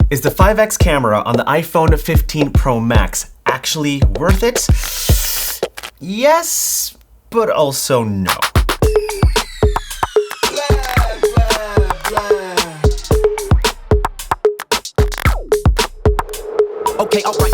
Is the 5x camera on the iPhone 15 Pro Max actually worth it? Yes, but also no. Okay, all right.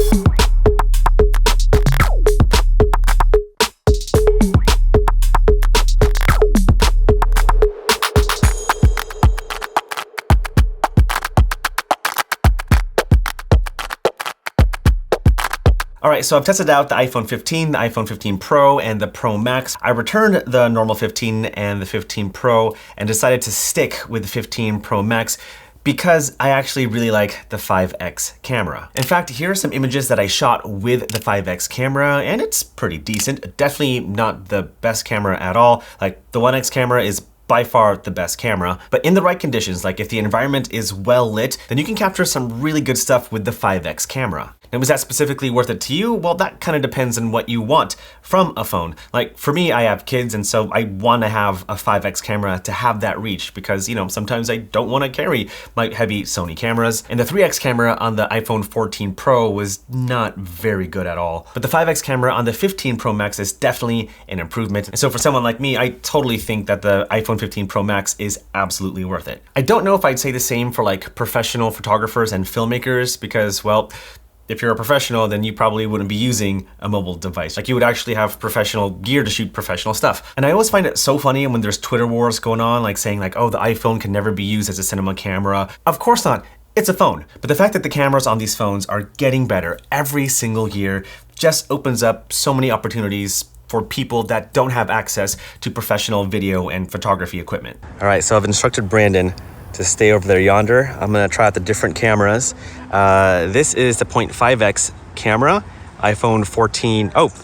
All right, so I've tested out the iPhone 15, the iPhone 15 Pro, and the Pro Max. I returned the normal 15 and the 15 Pro and decided to stick with the 15 Pro Max because I actually really like the 5x camera. In fact, here are some images that I shot with the 5x camera, and it's pretty decent. Definitely not the best camera at all. Like, the 1x camera is by far the best camera, but in the right conditions, like if the environment is well lit, then you can capture some really good stuff with the 5x camera. And was that specifically worth it to you? Well, that kind of depends on what you want from a phone. Like for me, I have kids, and so I want to have a 5x camera to have that reach because, you know, sometimes I don't want to carry my heavy Sony cameras. And the 3x camera on the iPhone 14 Pro was not very good at all. But the 5x camera on the 15 Pro Max is definitely an improvement. And so for someone like me, I totally think that the iPhone 15 Pro Max is absolutely worth it. I don't know if I'd say the same for like professional photographers and filmmakers because, well, if you're a professional, then you probably wouldn't be using a mobile device. Like you would actually have professional gear to shoot professional stuff. And I always find it so funny when there's Twitter wars going on, like saying like, oh, the iPhone can never be used as a cinema camera. Of course not. It's a phone. But the fact that the cameras on these phones are getting better every single year just opens up so many opportunities for people that don't have access to professional video and photography equipment. All right, so I've instructed Brandon to stay over there yonder. I'm gonna try out the different cameras. This is the 0.5x camera, iPhone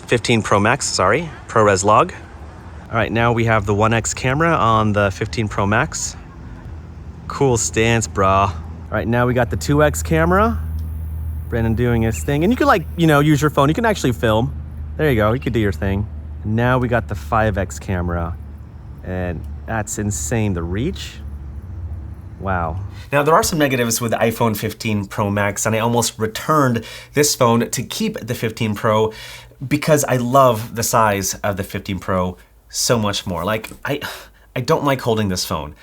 15 Pro Max, sorry, ProRes log. All right, now we have the 1x camera on the 15 Pro Max. Cool stance, brah. All right, now we got the 2x camera. Brandon doing his thing. And you can like, you know, use your phone. You can actually film. There you go, you could do your thing. And now we got the 5x camera. And that's insane, the reach. Wow. Now there are some negatives with the iPhone 15 Pro Max, and I almost returned this phone to keep the 15 Pro because I love the size of the 15 Pro so much more. Like, I don't like holding this phone.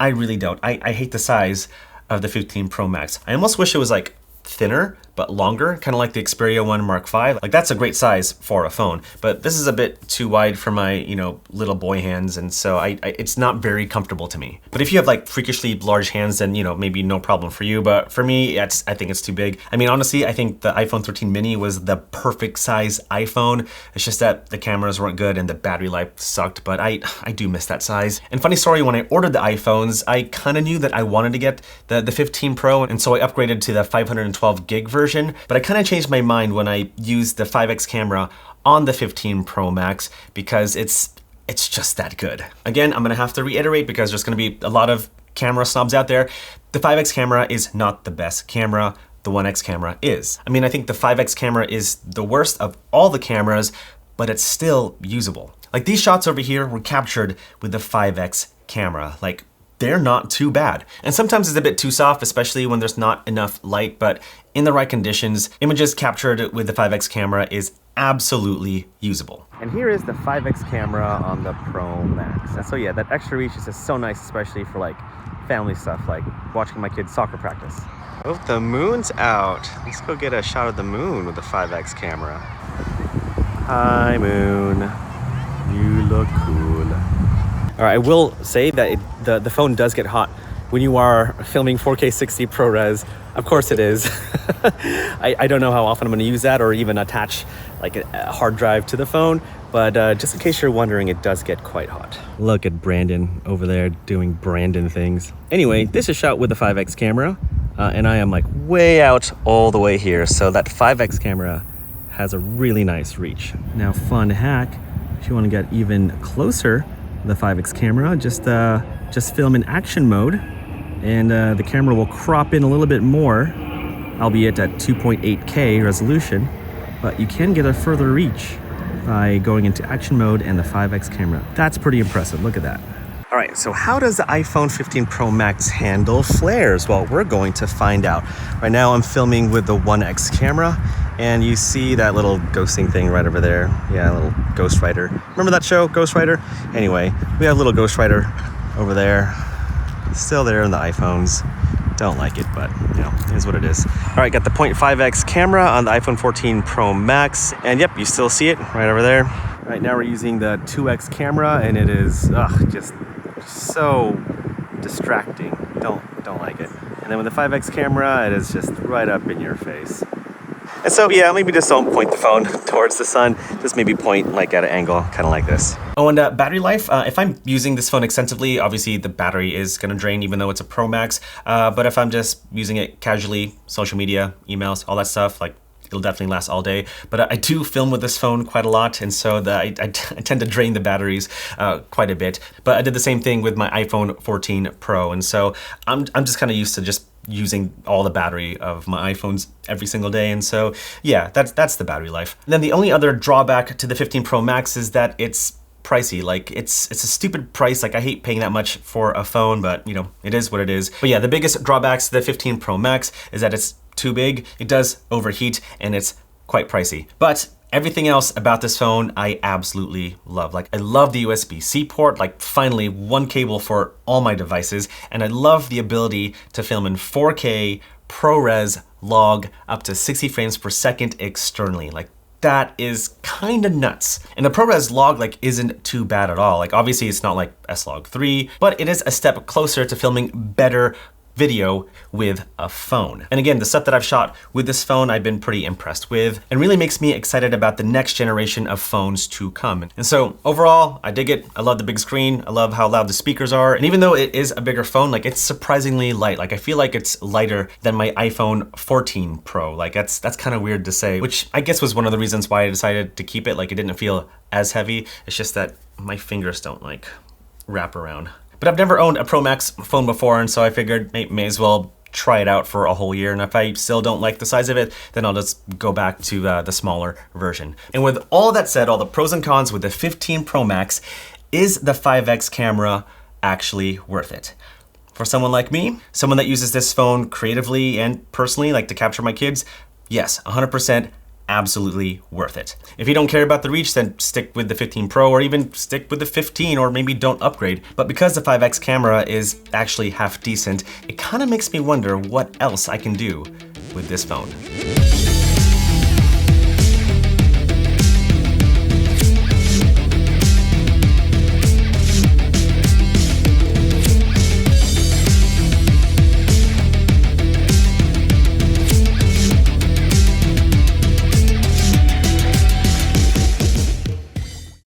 I really don't. I hate the size of the 15 Pro Max. I almost wish it was like thinner, but longer, kind of like the Xperia 1 Mark V. Like that's a great size for a phone, but this is a bit too wide for my, you know, little boy hands, and so it's not very comfortable to me. But if you have like freakishly large hands, then, you know, maybe no problem for you, but for me, I think it's too big. I mean, honestly, I think the iPhone 13 mini was the perfect size iPhone. It's just that the cameras weren't good and the battery life sucked, but I do miss that size. And funny story, when I ordered the iPhones, I kind of knew that I wanted to get the 15 Pro, and so I upgraded to the 512 gig version, but I kind of changed my mind when I used the 5x camera on the 15 Pro Max because it's just that good. Again, I'm gonna have to reiterate because there's gonna be a lot of camera snobs out there. The 5x camera is not the best camera. The 1x camera is. I mean, I think the 5x camera is the worst of all the cameras, but it's still usable. Like these shots over here were captured with the 5x camera. Like, they're not too bad. And sometimes it's a bit too soft, especially when there's not enough light, but in the right conditions, images captured with the 5x camera is absolutely usable. And here is the 5x camera on the Pro Max. And so yeah, that extra reach is just so nice, especially for like family stuff, like watching my kids' soccer practice. Oh, the moon's out. Let's go get a shot of the moon with the 5x camera. Hi, moon. You look cool. All right, I will say that the phone does get hot when you are filming 4K 60 ProRes. Of course it is. I don't know how often I'm gonna use that or even attach like a hard drive to the phone, but just in case you're wondering, it does get quite hot. Look at Brandon over there doing Brandon things. Anyway, this is shot with the 5x camera, and I am like way out all the way here, so that 5x camera has a really nice reach. Now, fun hack, if you wanna get even closer, the 5x camera, just film in action mode, and the camera will crop in a little bit more, albeit at 2.8K resolution, but you can get a further reach by going into action mode and the 5x camera. That's pretty impressive, look at that. All right, so how does the iPhone 15 Pro Max handle flares? Well, we're going to find out. Right now I'm filming with the 1X camera, and you see that little ghosting thing right over there. Yeah, a little Ghost Rider. Remember that show, Ghost Rider? Anyway, we have a little Ghost Rider over there. Still there in the iPhones. Don't like it, but you know, it is what it is. All right, got the 0.5x camera on the iPhone 14 Pro Max, and yep, you still see it right over there. Right now we're using the 2x camera, and it is just so distracting. Don't like it. And then with the 5x camera, it is just right up in your face. And so yeah, maybe just don't point the phone towards the sun. Just maybe point like at an angle, kind of like this. Oh, and battery life. If I'm using this phone extensively, obviously the battery is gonna drain even though it's a Pro Max. But if I'm just using it casually, social media, emails, all that stuff, like it'll definitely last all day. But I do film with this phone quite a lot, and so I tend to drain the batteries quite a bit. But I did the same thing with my iPhone 14 Pro, and so I'm just kind of used to just using all the battery of my iPhones every single day, and so yeah, that's the battery life. And then the only other drawback to the 15 Pro Max is that it's pricey. Like it's a stupid price. Like I hate paying that much for a phone, but you know, it is what it is. But yeah, the biggest drawbacks to the 15 Pro Max is that it's too big, it does overheat, and it's quite pricey. But everything else about this phone I absolutely love. Like I love the USB-C port, like finally one cable for all my devices, and I love the ability to film in 4K ProRes log up to 60 frames per second externally. Like that is kind of nuts. And the ProRes log like isn't too bad at all. Like obviously it's not like S-Log 3, but it is a step closer to filming better video with a phone. And again, the stuff that I've shot with this phone, I've been pretty impressed with, and really makes me excited about the next generation of phones to come. And so overall, I dig it. I love the big screen. I love how loud the speakers are. And even though it is a bigger phone, like it's surprisingly light. Like I feel like it's lighter than my iPhone 14 Pro. Like that's kind of weird to say, which I guess was one of the reasons why I decided to keep it. Like it didn't feel as heavy. It's just that my fingers don't like wrap around. But I've never owned a Pro Max phone before, and so I figured may as well try it out for a whole year. And if I still don't like the size of it, then I'll just go back to the smaller version. And with all that said, all the pros and cons with the 15 Pro Max, is the 5X camera actually worth it? For someone like me, someone that uses this phone creatively and personally, like to capture my kids, yes, 100%. Absolutely worth it. If you don't care about the reach, then stick with the 15 Pro, or even stick with the 15, or maybe don't upgrade. But because the 5X camera is actually half decent, it kind of makes me wonder what else I can do with this phone.